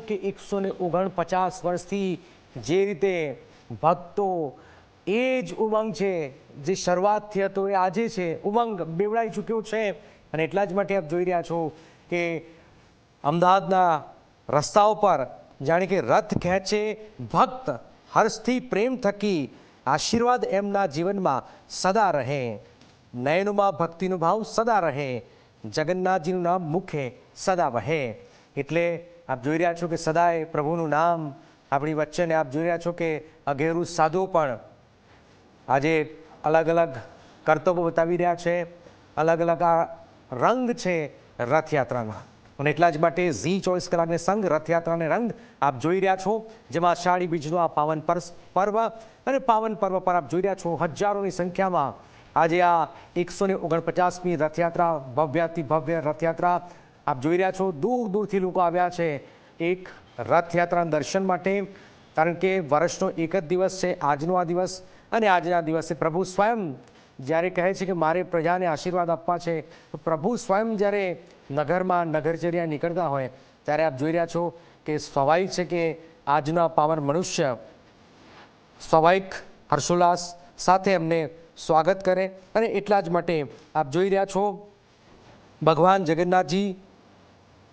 કે 149 વર્ષથી જે રીતે ભક્તો એ જ ઉમંગ છે જે શરૂઆતથી હતો એ આજે છે, ઉમંગ બેવડાઈ ચૂક્યો છે. અને એટલા જ માટે આપ જોઈ રહ્યા છો કે અમદાવાદના રસ્તાઓ પર જાણે કે રથ ખેંચે ભક્ત, હર્ષથી પ્રેમ થકી આશીર્વાદ એમના જીવનમાં સદા રહે, નયનોમાં ભક્તિનો ભાવ સદા રહે, જગન્નાથજીનું નામ મુખે સદા વહે. એટલે આપ જોઈ રહ્યા છો કે સદાય પ્રભુનું નામ આપણી વચ્ચે, ને આપ જોઈ રહ્યા છો કે અઘેરું સાધુ પણ આજે અલગ અલગ કરતબો બતાવી રહ્યા છે, અલગ અલગ આ રંગ છે રથયાત્રાના. અને એટલા જ માટે ઝી 24 કલાકને સંગ રથયાત્રાને રંગ આપ જોઈ રહ્યા છો, જેમાં અષાઢી બીજનો આ પાવન પર્વ, અને પાવન પર્વ પર આપ જોઈ રહ્યા છો હજારોની સંખ્યામાં આજે આ 149મી રથયાત્રા, ભવ્યાતિ ભવ્ય રથયાત્રા આપ જોઈ રહ્યા છો. દૂર દૂરથી લોકો આવ્યા છે એક રથયાત્રાના દર્શન માટે, કારણ કે વર્ષનો એક જ દિવસ છે આજનો આ દિવસ. અને આજના દિવસે પ્રભુ સ્વયં જ્યારે કહે છે કે મારે પ્રજાને આશીર્વાદ આપવા છે, તો પ્રભુ સ્વયં જ્યારે નગરમાં નગરચર્યા નીકળતા હોય ત્યારે આપ જોઈ રહ્યા છો કે સ્વાભાવિક છે કે આજના પાવન મનુષ્ય સ્વાભાવિક હર્ષોલ્લાસ સાથે એમને સ્વાગત કરે. અને એટલા જ માટે આપ જોઈ રહ્યા છો ભગવાન જગન્નાથજી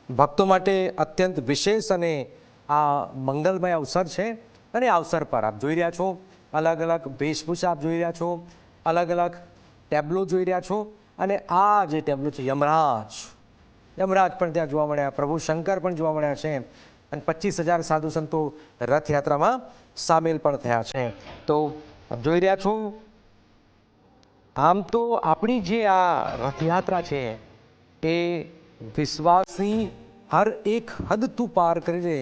ભક્તો માટે અત્યંત વિશેષ અને આ મંગલમય અવસર છે. અને આ અવસર પર આપ જોઈ રહ્યા છો અલગ અલગ વેશભૂષા આપ જોઈ રહ્યા છો, અલગ અલગ ટેબ્લો જોઈ રહ્યા છો. અને આ જે ટેબ્લો છે યમરાજ પણ ત્યાં જોવા મળ્યા, પ્રભુ શંકર પણ જોવા મળ્યા છે, અને 25,000 સાધુ સંતો રથયાત્રામાં સામેલ પણ થયા છે. તો આપ જોઈ રહ્યા છો આમ તો આપણી જે આ રથયાત્રા છે એ વિશ્વાસની હર એક હદ તું પાર કરી દે,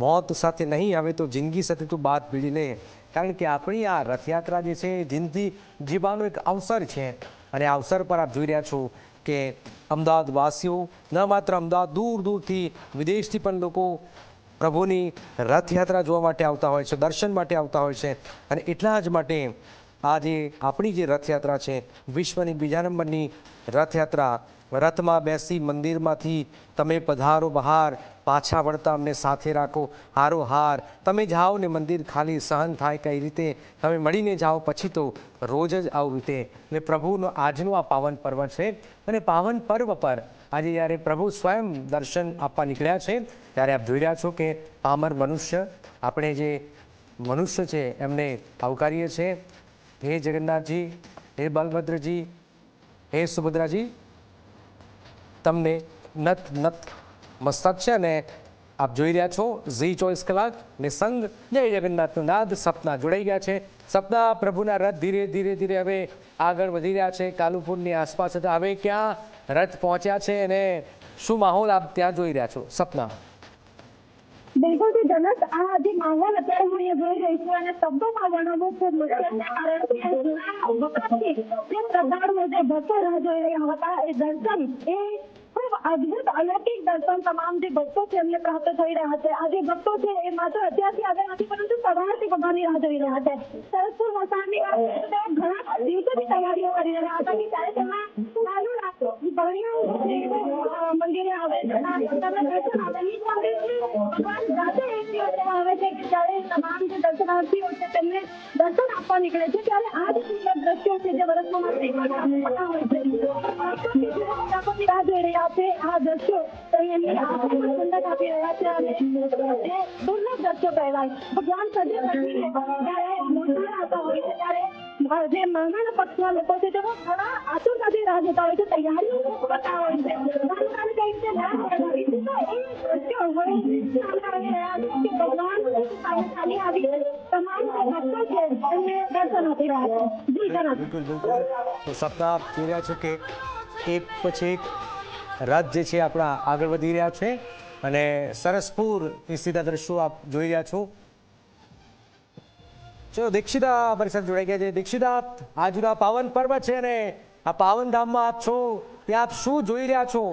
મોત સાથે નહીં આવે તો જિંદગી સાથે તું બાત ભીડી લે. કારણ કે આપણી આ રથયાત્રા જે છે જિંદગી જીવવાનો એક અવસર છે. અને આ અવસર પર આપ જોઈ રહ્યા છો કે અમદાવાદ વાસીઓ, ન માત્ર અમદાવાદ, દૂર દૂરથી વિદેશથી પણ લોકો પ્રભુની રથયાત્રા જોવા માટે આવતા હોય છે, દર્શન માટે આવતા હોય છે. અને એટલા જ માટે આજે આપણી જે રથયાત્રા છે વિશ્વની બીજા નંબરની રથયાત્રા, રથમાં બેસી મંદિરમાંથી તમે પધારો બહાર, પાછા વળતા અમને સાથે રાખો હારો હાર, તમે જાઓ ને મંદિર ખાલી સહન થાય કઈ રીતે, તમે મળીને જાઓ પછી તો રોજ જ આવું રીતે. એટલે પ્રભુનો આજનું આ પાવન પર્વ છે. અને પાવન પર્વ પર આજે જ્યારે પ્રભુ સ્વયં દર્શન આપવા નીકળ્યા છે ત્યારે આપ જોઈ રહ્યા છો કે પામર મનુષ્ય, આપણે જે મનુષ્ય છે એમને આવકારીએ છીએ. હે જગન્નાથજી, હે બલભદ્રજી, હે સુભદ્રાજી, તમને નત નત મસ્તક છે. અને આપ જોઈ રહ્યા છો ઝી 24 કલાક ને સંગ જય જગન્નાથનું નાદ. સપના જોડાઈ ગયા છે, સપના પ્રભુના રથ ધીરે ધીરે ધીરે હવે આગળ વધી રહ્યા છે કાલુપુરની આસપાસ. હતા હવે ક્યાં રથ પહોંચ્યા છે અને શું માહોલ આપ ત્યાં જોઈ રહ્યા છો સપના? બિલકુલ થી જનક, આ જે માહોલ અત્યારે હું અહીંયા જોઈ રહી છું અને શબ્દોમાં વર્ણવવું ખૂબ મુશ્કેલ છે. કારણ કે જે શ્રદ્ધાળુઓ, જે ભક્તો રાહ જોઈ રહ્યા હતા એ દર્શન, એ ખૂબ અદભુત અલૌકિક દર્શન તમામ જે ભક્તો છે એમને પ્રાપ્ત થઈ રહ્યા છે. આ જે ભક્તો છે એ માત્ર અત્યારથી આવ્યા નથી, પરંતુ સવારથી ભગવાનની રાહ જોઈ રહ્યા છે. સરસપુર વસાણની ઘણા દિવસોથી તૈયારીઓ કરી રહ્યા હતા કે ત્યારે તેમાં ચાલુ રાખો મંદિરે આવે છે, દર્શન આવે ભગવાન જાતે એક દિવસ એવા આવે છે કે જ્યારે તમામ જે દર્શનાર્થીઓ છે તેમને દર્શન આપવા નીકળે છે. ત્યારે આ જ સુંદર દ્રશ્યો છે જે વર્ષમાં હોય છે રાહ જોઈ રહ્યા છે. આ દ્રશ્યો એમની આંખોમાં ઠંડક આપી રહ્યા છે અને દુર્લભ દ્રશ્યો કહેવાય. ભગવાન સજે જ્યારે આવતા હોય છે ત્યારે જે માંગણા પક્ષના લોકો છે તેઓ ઘણા આતુરતાથી રાહ જોતા હોય છે, તૈયારીઓ કરતા હોય છે. બિલકુલ બિલકુલ. તો સપના આપ જોઈ રહ્યા છો કે એક પછી એક રથ જે છે આપણા આગળ વધી રહ્યા છે. અને સરસપુરની સીધા દ્રશ્યો આપ જોઈ રહ્યા છો. ચલો દીક્ષિતા અમારી સાથે જોડાઈ ગયા છે. દીક્ષિતા, આજના પાવન પર્વ છે અને આ પાવન ધામમાં આપ છો, ત્યાં આપ શું જોઈ રહ્યા છો?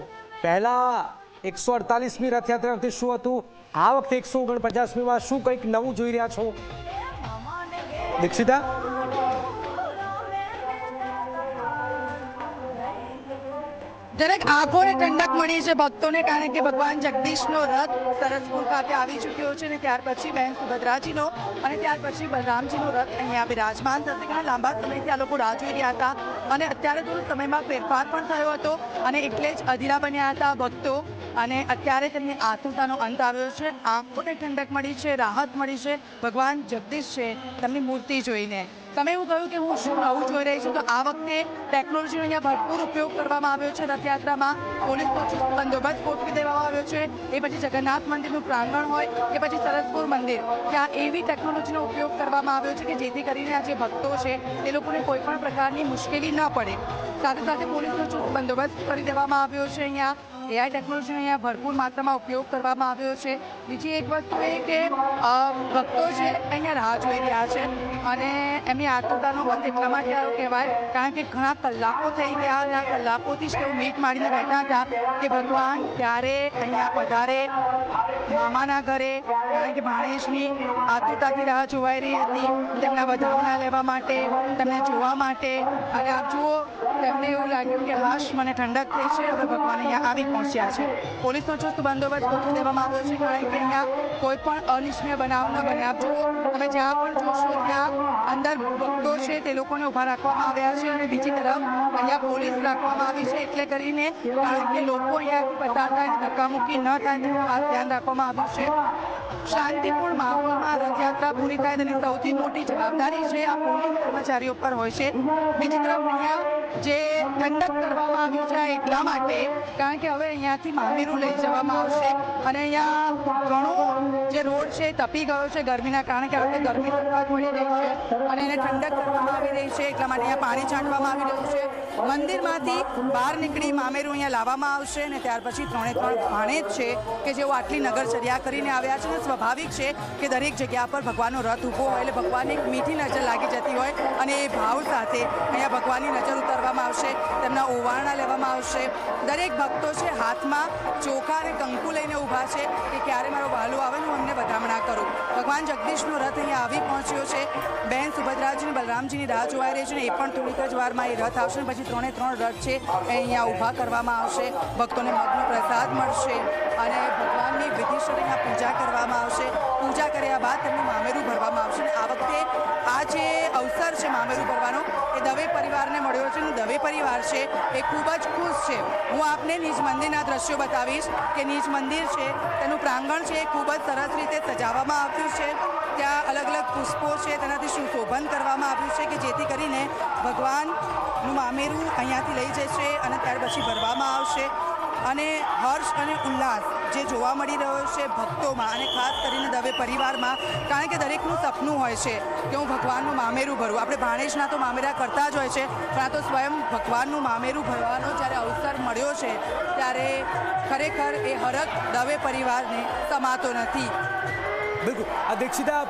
પહેલા 148મી રથયાત્રા વખતે શું હતું, આ વખતે 149મીમાં શું કંઈક નવું જોઈ રહ્યા છો દીક્ષિતા? દરેક આંખોને ઠંડક મળી છે ભક્તોને, કારણ કે ભગવાન જગદીશનો રથ સરસપુર ખાતે આવી ચૂક્યો છે ને ત્યાર પછી બહેન સુભદ્રાજીનો અને ત્યાર પછી બલરામજીનો રથ અહીંયા બિરાજમાન થશે. ઘણા લાંબા સમયથી આ લોકો રાહ જોઈ રહ્યા હતા અને અત્યારે થોડો સમયમાં ફેરફાર પણ થયો હતો અને એટલે જ અધીરા બન્યા હતા ભક્તો અને અત્યારે તેમની આતુરતાનો અંત આવ્યો છે. આંખોને ઠંડક મળી છે, રાહત મળી છે ભગવાન જગદીશ છે તેમની મૂર્તિ જોઈને. તમે એવું કહ્યું કે હું શું નવું જોઈ રહી છું, તો આ વખતે ટેકનોલોજીનો અહીંયા ભરપૂર ઉપયોગ કરવામાં આવ્યો છે. રથયાત્રામાં પોલીસનો ચુસ્ત બંદોબસ્ત ગોઠવી દેવામાં આવ્યો છે. એ પછી જગન્નાથ મંદિરનું પ્રાંગણ હોય કે પછી સરસપુર મંદિર, ત્યાં એવી ટેકનોલોજીનો ઉપયોગ કરવામાં આવ્યો છે કે જેથી કરીને આ જે ભક્તો છે એ લોકોને કોઈ પણ પ્રકારની મુશ્કેલી ન પડે. સાથે સાથે પોલીસનો ચુસ્ત બંદોબસ્ત કરી દેવામાં આવ્યો છે. અહીંયા એઆઈ ટેકનોલોજીનો અહીંયા ભરપૂર માત્રામાં ઉપયોગ કરવામાં આવ્યો છે. બીજી એક વસ્તુ એ કે ભક્તો છે અહીંયા રાહ જોઈ રહ્યા છે અને એમની આતુરતાનો બંધ એટલા માટે આવ્યો કહેવાય કારણ કે ઘણા કલાકો થઈ ગયા અને આ કલાકોથી જ તેઓ મીટ મારીને બેઠા હતા કે ભગવાન ક્યારે અહીંયા પધારે મામાના ઘરે, કારણ કે ભાણેજની આતુરતાથી રાહ જોવાઈ રહી હતી તેમના વધામણા લેવા માટે, તેમને જોવા માટે. અને આપ જુઓ, તેમને એવું લાગ્યું કે હાશ મને ઠંડક થઈ છે, હવે ભગવાન અહીંયા આવી પહોંચ્યા છે. પોલીસનો ચુસ્ત બંદોબસ્ત ગોઠવી દેવામાં આવ્યો છે કારણ કે અહીંયા કોઈ પણ અનિચ્છનીય બનાવ ન બને. આપ જુઓ, તમે જ્યાં પણ જોશો ત્યાં અંદર ભક્તો છે તે લોકોને ઊભા રાખવામાં આવ્યા છે અને બીજી તરફ અહીંયા પોલીસ રાખવામાં આવી છે એટલે કરીને કારણ કે લોકો અહીંયાથી પસાર થાય ધક્કામુક્કી ન થાય તેનું ખાસ ધ્યાન રાખવામાં આવ્યું છે. શાંતિપૂર્ણ માહોલમાં રથયાત્રા પૂરી થાય તેની સૌથી મોટી જવાબદારી છે આ પોલીસ કર્મચારીઓ પર હોય છે. બીજી તરફ અહીંયા જે ઠંડક કરવામાં આવ્યું છે એટલા માટે કારણ કે હવે અહીંયાથી મામેરું લઈ જવામાં આવશે અને અહીંયા ઘણો જે રોડ છે તપી ગયો છે ગરમીના કારણે કે હવે ગરમી સખત પડી રહી છે અને એને ઠંડક કરવામાં આવી રહી છે એટલા માટે અહીંયા પાણી છાંટવામાં આવી રહ્યું છે. મંદિરમાંથી બહાર નીકળી મામેરું અહીંયા લાવવામાં આવશે અને ત્યાર પછી 3 ભાણેજ છે કે જેઓ આટલી નગરચર્યા કરીને આવ્યા છે. સ્વાભાવિક છે કે દરેક જગ્યા પર ભગવાનનો રથ ઊભો હોય એટલે ભગવાનની એક મીઠી નજર લાગી જતી હોય અને એ ભાવ સાથે અહીંયા ભગવાનની નજર ઉતારવામાં આવશે, તેમના ઓવારણા લેવામાં આવશે. દરેક ભક્તો છે હાથમાં ચોખા અને કંકુ લઈને ઊભા છે કે ક્યારે મારો વહાલો આવે ને હું એમને વધામણા કરું. ભગવાન જગદીશનો રથ અહીંયા આવી પહોંચ્યો છે. બહેન સુભદ્રાજી અને બલરામજીની રાહ જોવાઈ રહી છે ને એ પણ થોડીક જ વારમાં એ રથ આવશે. પછી 3 રથ છે એ અહીંયા ઊભા કરવામાં આવશે. ભક્તોને મધનો પ્રસાદ મળશે અને ભગવાનની વિધિસર અહીંયા પૂજા કરવામાં આવશે. પૂજા કર્યા બાદ તેમનું મામેરું ભરવામાં આવશે. અને આ વખતે આ જે અવસર છે મામેરું ભરવાનો એ દવે પરિવારને મળ્યો છે અને દવે પરિવાર છે એ ખૂબ જ ખુશ છે. હું આપને નિજ મંદિરના દ્રશ્યો બતાવીશ કે નિજ મંદિર છે તેનું પ્રાંગણ છે એ ખૂબ જ સરસ રીતે સજાવવામાં આવ્યું છે. ત્યાં અલગ અલગ પુષ્પો છે તેનાથી સુશોભન કરવામાં આવ્યું છે કે જેથી કરીને ભગવાનનું મામેરું અહીંયાથી લઈ જશે અને ત્યાર પછી ભરવામાં આવશે. અને હર્ષ અને ઉલ્લાસ જે જોવા મળી રહ્યો છે ભક્તોમાં અને ખાસ કરીને દવે પરિવારમાં, કારણ કે દરેકનું સપનું હોય છે કે હું ભગવાનનું મામેરું ભરું. આપણે ભાણેજના તો મામેરા કરતા જ હોય છે પણ આ તો સ્વયં ભગવાનનું મામેરું ભરવાનો જ્યારે અવસર મળ્યો છે ત્યારે ખરેખર એ હરખ દવે પરિવારને સમાતો નથી. બિલકુલ. દીક્ષિતા,